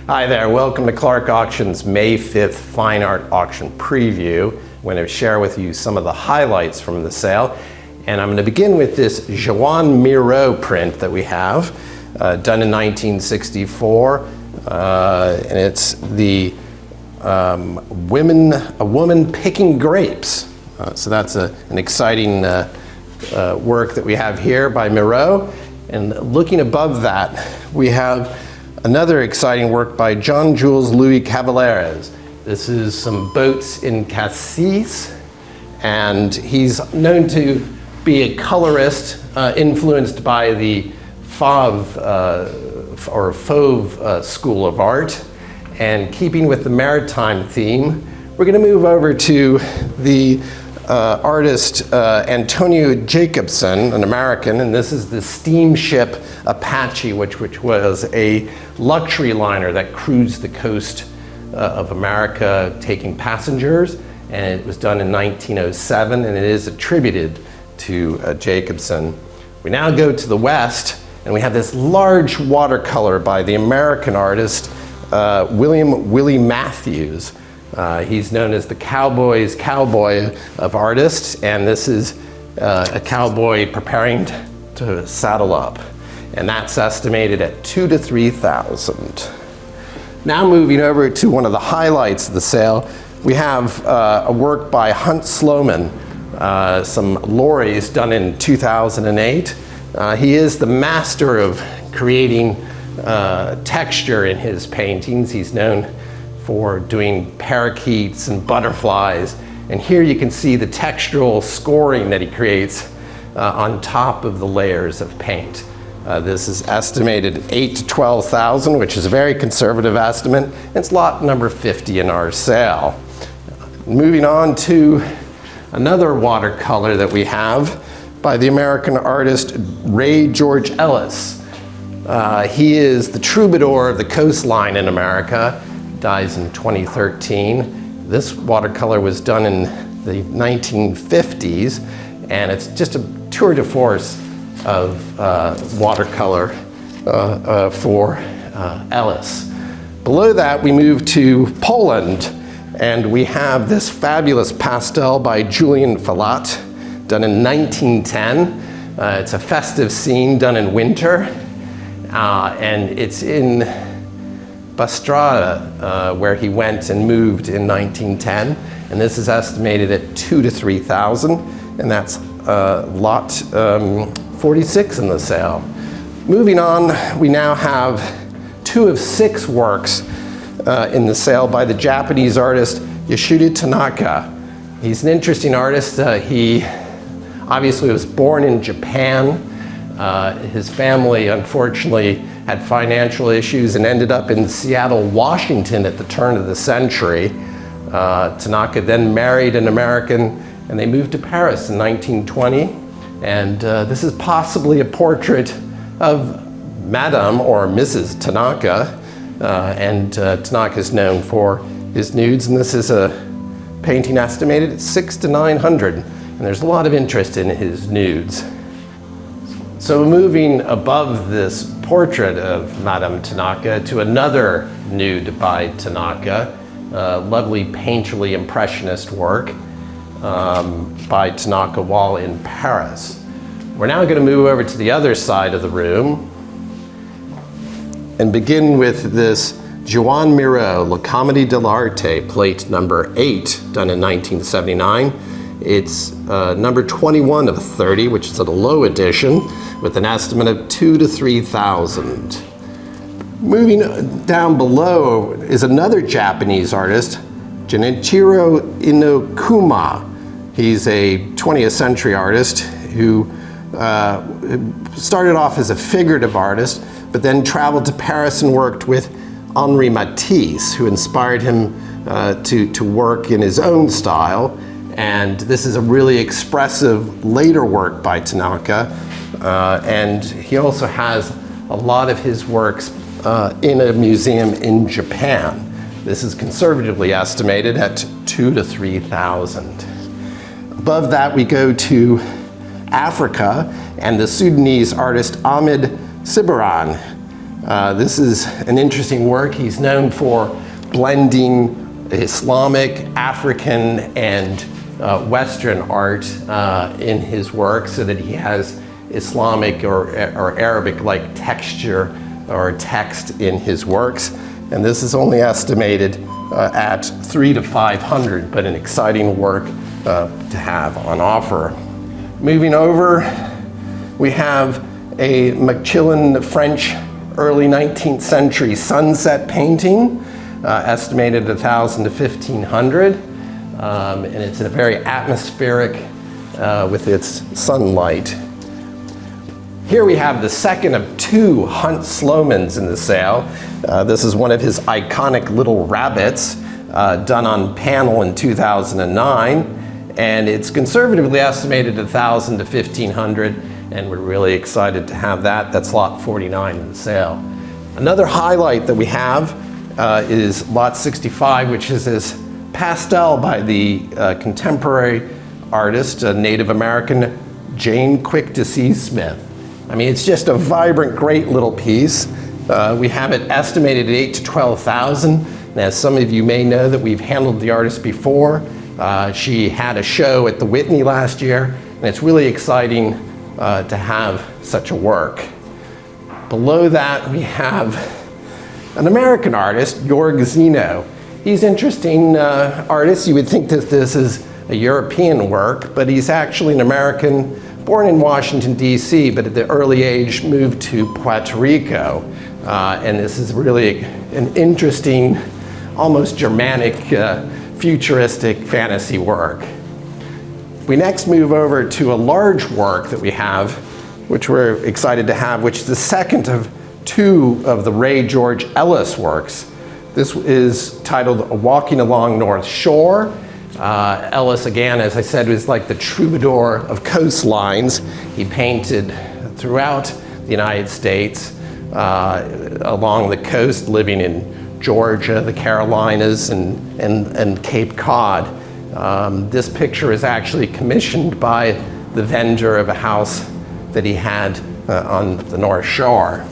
Hi there, welcome to Clarke Auction's May 5th Fine Art Auction Preview. I'm going to share with you some of the highlights from the sale. And I'm going to begin with this Joan Miro print that we have, done in 1964. And it's the a woman picking grapes. So that's an exciting work that we have here by Miro. And looking above that, we have another exciting work by John Jules Louis Cavaleres. This is some boats in cassis, and he's known to be a colorist influenced by the Fauve school of art. And keeping with the maritime theme, we're going to move over to the artist Antonio Jacobson, an American, and this is the steamship Apache, which was a luxury liner that cruised the coast of America taking passengers, and it was done in 1907, and it is attributed to Jacobson. We now go to the west, and we have this large watercolor by the American artist Willie Matthews. He's known as the cowboy's cowboy of artists, and this is a cowboy preparing to saddle up. And that's estimated at $2,000 to $3,000. Now moving over to one of the highlights of the sale, we have a work by Hunt Sloman, some lorries done in 2008. He is the master of creating texture in his paintings. He's known for doing parakeets and butterflies. And here you can see the textural scoring that he creates on top of the layers of paint. This is estimated $8,000 to $12,000, which is a very conservative estimate. It's lot number 50 in our sale. Moving on to another watercolor that we have by the American artist Ray George Ellis. He is the troubadour of the coastline in America, dies in 2013. This watercolor was done in the 1950s, and it's just a tour de force of watercolor for Ellis. Below that, we move to Poland, and we have this fabulous pastel by Julian Falat, done in 1910. It's a festive scene done in winter, and it's in Bastrada, where he went and moved in 1910, and this is estimated at $2,000 to $3,000, and that's lot 46 in the sale. Moving on, we now have 2 of 6 works in the sale by the Japanese artist Yasuda Tanaka. He's an interesting artist. He obviously was born in Japan. His family, unfortunately, had financial issues and ended up in Seattle, Washington at the turn of the century. Tanaka then married an American, and they moved to Paris in 1920. And this is possibly a portrait of Madame or Mrs. Tanaka. Tanaka is known for his nudes, and this is a painting estimated at $600 to $900. And there's a lot of interest in his nudes. So moving above this portrait of Madame Tanaka to another nude by Tanaka, lovely painterly impressionist work by Tanaka while in Paris. We're now going to move over to the other side of the room and begin with this Joan Miro La Comédie de l'Arte, plate number 8, done in 1979. It's number 21 of 30, which is a low edition, with an estimate of $2,000 to $3,000. Moving down below is another Japanese artist, Junichiro Inokuma. He's a 20th century artist who started off as a figurative artist, but then traveled to Paris and worked with Henri Matisse, who inspired him to work in his own style. And this is a really expressive later work by Tanaka. And he also has a lot of his works in a museum in Japan. This is conservatively estimated at $2,000 to $3,000. Above that, we go to Africa and the Sudanese artist Ahmed Sibaran. This is an interesting work. He's known for blending Islamic, African, and Western art in his work, so that he has Islamic or Arabic-like texture or text in his works. And this is only estimated at 300 to 500, but an exciting work to have on offer. Moving over, we have a Macmillan French early 19th century sunset painting, estimated at 1,000 to 1,500. And it's a very atmospheric with its sunlight. Here we have the second of two Hunt Slomans in the sale. This is one of his iconic little rabbits done on panel in 2009. And it's conservatively estimated at 1,000 to 1,500. And we're really excited to have that. That's lot 49 in the sale. Another highlight that we have is lot 65, which is this pastel by the contemporary artist, Native American Jane Quick-to-See Smith. I mean, it's just a vibrant, great little piece. We have it estimated at 8,000 to 12,000. And as some of you may know, that we've handled the artist before. She had a show at the Whitney last year, and it's really exciting to have such a work. Below that, we have an American artist, Jorg Zeno. He's an interesting artist. You would think that this is a European work, but he's actually an American, born in Washington, D.C., but at the early age moved to Puerto Rico. And this is really an interesting, almost Germanic, futuristic fantasy work. We next move over to a large work that we have, which we're excited to have, which is the second of two of the Ray George Ellis works. This is titled Walking Along North Shore. Ellis, again, as I said, was like the troubadour of coastlines. He painted throughout the United States, along the coast, living in Georgia, the Carolinas, and Cape Cod. This picture is actually commissioned by the vendor of a house that he had on the North Shore.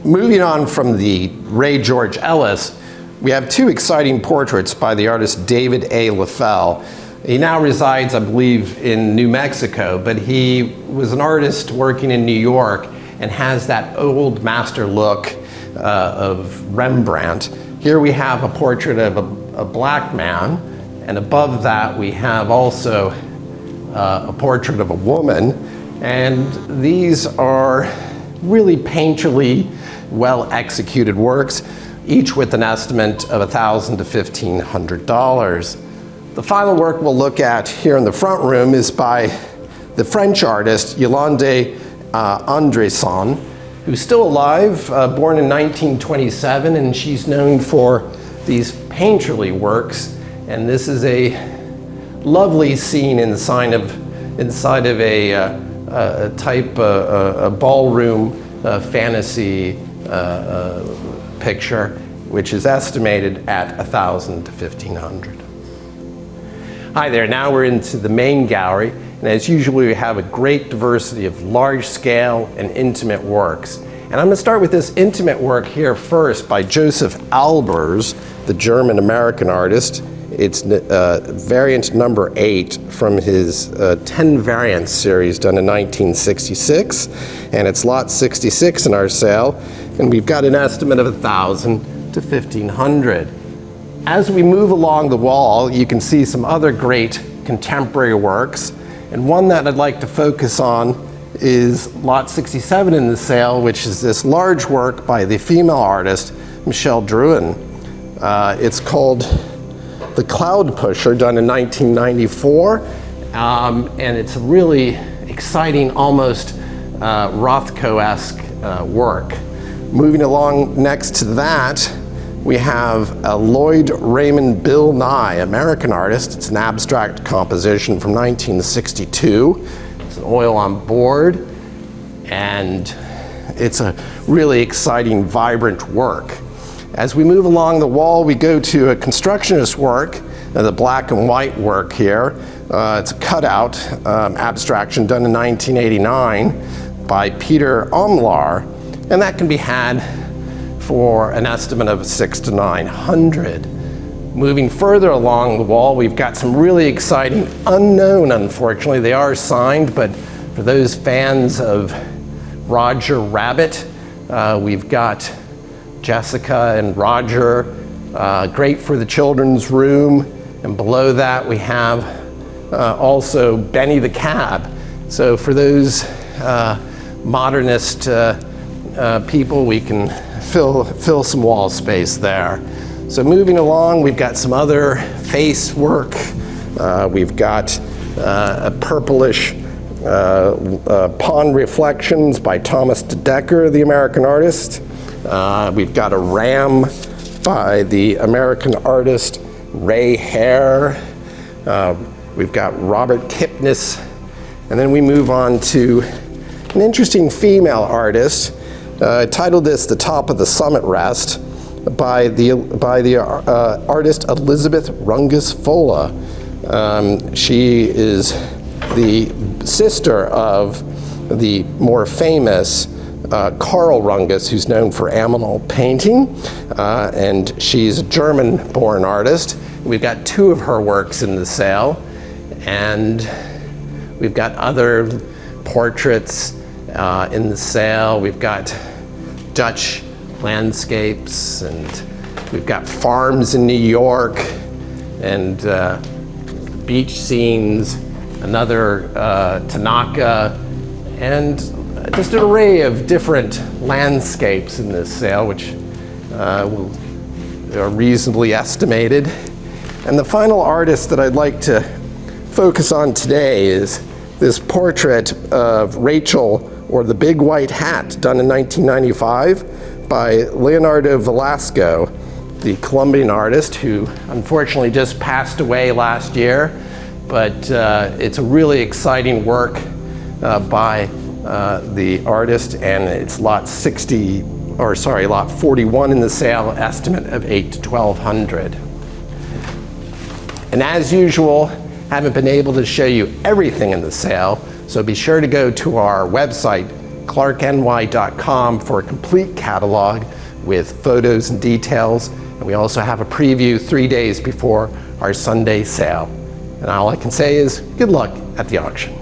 Moving on from the Ray George Ellis, we have two exciting portraits by the artist David A. LaFell. He now resides, I believe, in New Mexico, but he was an artist working in New York and has that old master look of Rembrandt. Here we have a portrait of a black man, and above that we have also a portrait of a woman. And these are really painterly, well executed works, each with an estimate of $1,000 to $1,500. The final work we'll look at here in the front room is by the French artist Yolande Andresson, who's still alive, born in 1927, and she's known for these painterly works. And this is a lovely scene inside of a type a ballroom fantasy picture, which is estimated at $1,000 to $1,500. Hi there, now we're into the main gallery, and as usual we have a great diversity of large scale and intimate works. And I'm going to start with this intimate work here first by Joseph Albers, the German-American artist. It's variant number 8 from his 10 variants series done in 1966, and it's lot 66 in our sale, and we've got an estimate of $1,000 to $1,500. As we move along the wall, you can see some other great contemporary works, and one that I'd like to focus on is lot 67 in the sale, which is this large work by the female artist Michelle Drouin. It's called The Cloud Pusher, done in 1994, and it's a really exciting, almost Rothko-esque work. Moving along next to that, we have Lloyd Raymond Bill Nye, American artist. It's an abstract composition from 1962. It's an oil on board, and it's a really exciting, vibrant work. As we move along the wall, we go to a constructionist work, the black and white work here. It's a cutout abstraction done in 1989 by Peter Omlar, and that can be had for an estimate of $600 to $900. Moving further along the wall, we've got some really exciting unknown, unfortunately. They are signed, but for those fans of Roger Rabbit, we've got Jessica and Roger, great for the children's room. And below that, we have also Benny the Cab. So for those modernist people, we can fill some wall space there. So moving along, we've got some other face work. We've got a purplish Pond Reflections by Thomas de Decker, the American artist. We've got a ram by the American artist Ray Hare. We've got Robert Kipnis. And then we move on to an interesting female artist. I titled this The Top of the Summit Rest by the artist Elizabeth Rungus Fola. She is the sister of the more famous Carl Rungus, who's known for aminal painting, and she's a German-born artist. We've got two of her works in the sale, and we've got other portraits in the sale. We've got Dutch landscapes, and we've got farms in New York, and beach scenes, another Tanaka, and just an array of different landscapes in this sale, which are reasonably estimated. And the final artist that I'd like to focus on today is this portrait of Rachel, or the Big White Hat, done in 1995 by Leonardo Velasco, the Colombian artist who unfortunately just passed away last year. But it's a really exciting work by the artist, and it's lot 41 in the sale, estimate of $800 to $1,200. And as usual, haven't been able to show you everything in the sale, so be sure to go to our website, clarkeny.com, for a complete catalog with photos and details. And we also have a preview 3 days before our Sunday sale. And all I can say is good luck at the auction.